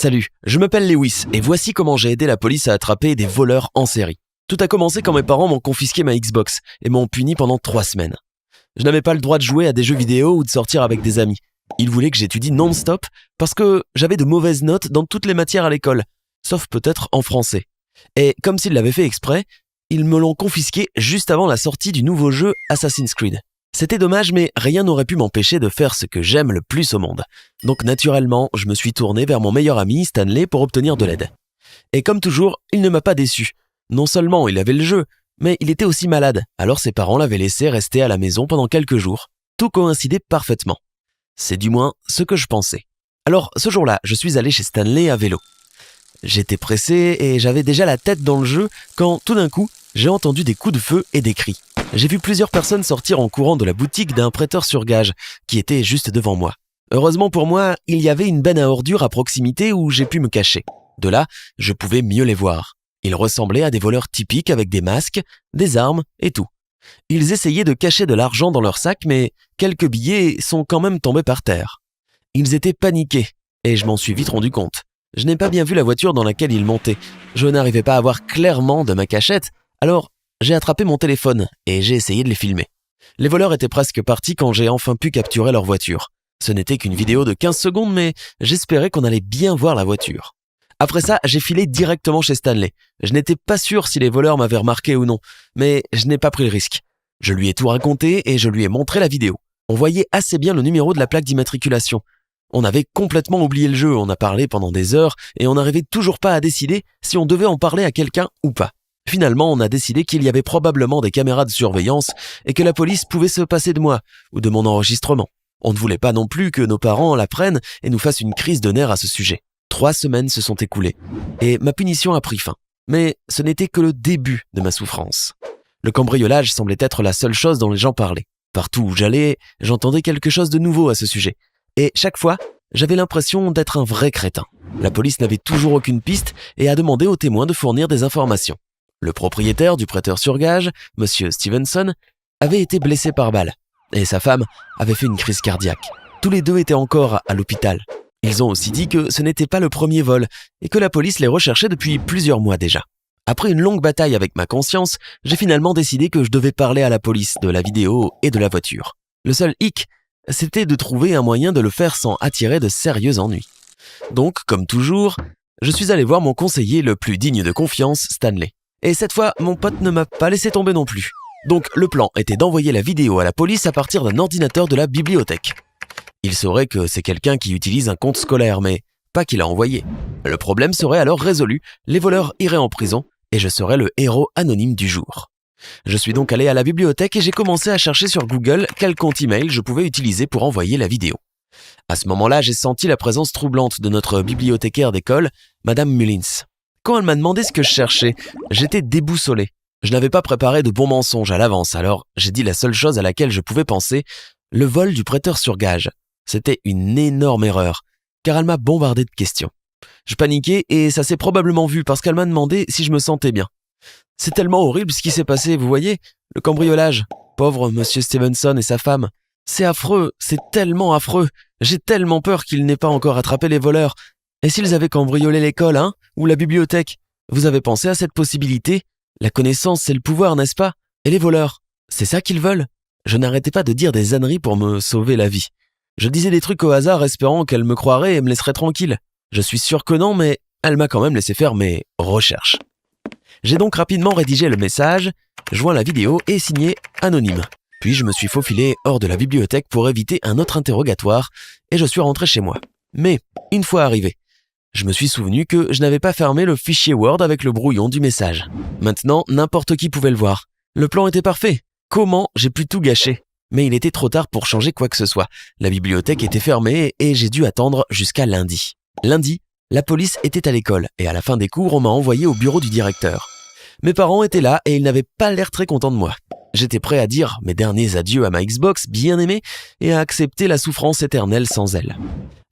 Salut, je m'appelle Lewis et voici comment j'ai aidé la police à attraper des voleurs en série. Tout a commencé quand mes parents m'ont confisqué ma Xbox et m'ont puni pendant 3 semaines. Je n'avais pas le droit de jouer à des jeux vidéo ou de sortir avec des amis. Ils voulaient que j'étudie non-stop parce que j'avais de mauvaises notes dans toutes les matières à l'école, sauf peut-être en français. Et comme s'ils l'avaient fait exprès, ils me l'ont confisqué juste avant la sortie du nouveau jeu Assassin's Creed. C'était dommage, mais rien n'aurait pu m'empêcher de faire ce que j'aime le plus au monde. Donc naturellement, je me suis tourné vers mon meilleur ami, Stanley, pour obtenir de l'aide. Et comme toujours, il ne m'a pas déçu. Non seulement il avait le jeu, mais il était aussi malade, alors ses parents l'avaient laissé rester à la maison pendant quelques jours. Tout coïncidait parfaitement. C'est du moins ce que je pensais. Alors ce jour-là, je suis allé chez Stanley à vélo. J'étais pressé et j'avais déjà la tête dans le jeu quand, tout d'un coup, j'ai entendu des coups de feu et des cris. J'ai vu plusieurs personnes sortir en courant de la boutique d'un prêteur sur gage qui était juste devant moi. Heureusement pour moi, il y avait une benne à ordures à proximité où j'ai pu me cacher. De là, je pouvais mieux les voir. Ils ressemblaient à des voleurs typiques avec des masques, des armes et tout. Ils essayaient de cacher de l'argent dans leur sac, mais quelques billets sont quand même tombés par terre. Ils étaient paniqués et je m'en suis vite rendu compte. Je n'ai pas bien vu la voiture dans laquelle ils montaient. Je n'arrivais pas à voir clairement de ma cachette, alors j'ai attrapé mon téléphone et j'ai essayé de les filmer. Les voleurs étaient presque partis quand j'ai enfin pu capturer leur voiture. Ce n'était qu'une vidéo de 15 secondes, mais j'espérais qu'on allait bien voir la voiture. Après ça, j'ai filé directement chez Stanley. Je n'étais pas sûr si les voleurs m'avaient remarqué ou non, mais je n'ai pas pris le risque. Je lui ai tout raconté et je lui ai montré la vidéo. On voyait assez bien le numéro de la plaque d'immatriculation. On avait complètement oublié le jeu, on a parlé pendant des heures et on n'arrivait toujours pas à décider si on devait en parler à quelqu'un ou pas. Finalement, on a décidé qu'il y avait probablement des caméras de surveillance et que la police pouvait se passer de moi ou de mon enregistrement. On ne voulait pas non plus que nos parents l'apprennent et nous fassent une crise de nerfs à ce sujet. 3 semaines se sont écoulées et ma punition a pris fin. Mais ce n'était que le début de ma souffrance. Le cambriolage semblait être la seule chose dont les gens parlaient. Partout où j'allais, j'entendais quelque chose de nouveau à ce sujet. Et chaque fois, j'avais l'impression d'être un vrai crétin. La police n'avait toujours aucune piste et a demandé aux témoins de fournir des informations. Le propriétaire du prêteur sur gage, Monsieur Stevenson, avait été blessé par balle et sa femme avait fait une crise cardiaque. Tous les deux étaient encore à l'hôpital. Ils ont aussi dit que ce n'était pas le premier vol et que la police les recherchait depuis plusieurs mois déjà. Après une longue bataille avec ma conscience, j'ai finalement décidé que je devais parler à la police de la vidéo et de la voiture. Le seul hic, c'était de trouver un moyen de le faire sans attirer de sérieux ennuis. Donc, comme toujours, je suis allé voir mon conseiller le plus digne de confiance, Stanley. Et cette fois, mon pote ne m'a pas laissé tomber non plus. Donc le plan était d'envoyer la vidéo à la police à partir d'un ordinateur de la bibliothèque. Il saurait que c'est quelqu'un qui utilise un compte scolaire, mais pas qu'il a envoyé. Le problème serait alors résolu, les voleurs iraient en prison et je serais le héros anonyme du jour. Je suis donc allé à la bibliothèque et j'ai commencé à chercher sur Google quel compte email je pouvais utiliser pour envoyer la vidéo. À ce moment-là, j'ai senti la présence troublante de notre bibliothécaire d'école, Madame Mullins. Quand elle m'a demandé ce que je cherchais, j'étais déboussolé. Je n'avais pas préparé de bons mensonges à l'avance, alors j'ai dit la seule chose à laquelle je pouvais penser, le vol du prêteur sur gage. C'était une énorme erreur, car elle m'a bombardé de questions. Je paniquais et ça s'est probablement vu parce qu'elle m'a demandé si je me sentais bien. C'est tellement horrible ce qui s'est passé, vous voyez, le cambriolage. Pauvre Monsieur Stevenson et sa femme. C'est affreux, c'est tellement affreux. J'ai tellement peur qu'ils n'aient pas encore attrapé les voleurs. Et s'ils avaient cambriolé l'école, ou la bibliothèque? Vous avez pensé à cette possibilité? La connaissance, c'est le pouvoir, n'est-ce pas? Et les voleurs, c'est ça qu'ils veulent? Je n'arrêtais pas de dire des âneries pour me sauver la vie. Je disais des trucs au hasard espérant qu'elle me croirait et me laisserait tranquille. Je suis sûr que non, mais elle m'a quand même laissé faire mes recherches. J'ai donc rapidement rédigé le message, joint la vidéo et signé anonyme. Puis je me suis faufilé hors de la bibliothèque pour éviter un autre interrogatoire et je suis rentré chez moi. Mais, une fois arrivé, je me suis souvenu que je n'avais pas fermé le fichier Word avec le brouillon du message. Maintenant, n'importe qui pouvait le voir. Le plan était parfait. Comment j'ai pu tout gâcher? Mais il était trop tard pour changer quoi que ce soit. La bibliothèque était fermée et j'ai dû attendre jusqu'à lundi. Lundi, la police était à l'école et à la fin des cours, on m'a envoyé au bureau du directeur. Mes parents étaient là et ils n'avaient pas l'air très contents de moi. J'étais prêt à dire mes derniers adieux à ma Xbox bien aimée et à accepter la souffrance éternelle sans elle.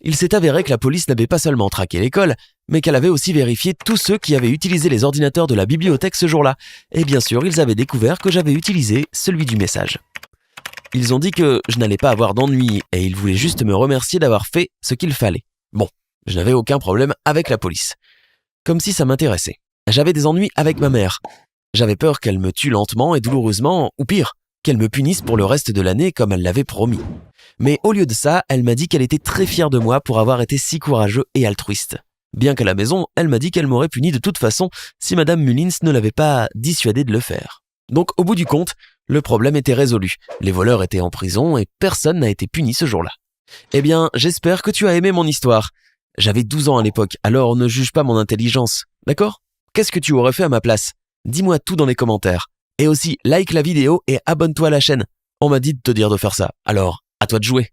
Il s'est avéré que la police n'avait pas seulement traqué l'école, mais qu'elle avait aussi vérifié tous ceux qui avaient utilisé les ordinateurs de la bibliothèque ce jour-là. Et bien sûr, ils avaient découvert que j'avais utilisé celui du message. Ils ont dit que je n'allais pas avoir d'ennui et ils voulaient juste me remercier d'avoir fait ce qu'il fallait. Bon, Je n'avais aucun problème avec la police. Comme si ça m'intéressait. J'avais des ennuis avec ma mère. J'avais peur qu'elle me tue lentement et douloureusement, ou pire, qu'elle me punisse pour le reste de l'année comme elle l'avait promis. Mais au lieu de ça, elle m'a dit qu'elle était très fière de moi pour avoir été si courageux et altruiste. Bien qu'à la maison, elle m'a dit qu'elle m'aurait puni de toute façon si Madame Mullins ne l'avait pas dissuadée de le faire. Donc au bout du compte, le problème était résolu. Les voleurs étaient en prison et personne n'a été puni ce jour-là. Eh bien, j'espère que tu as aimé mon histoire. J'avais 12 ans à l'époque, alors ne juge pas mon intelligence, d'accord ? Qu'est-ce que tu aurais fait à ma place ? Dis-moi tout dans les commentaires. Et aussi, like la vidéo et abonne-toi à la chaîne. On m'a dit de te dire de faire ça, alors à toi de jouer.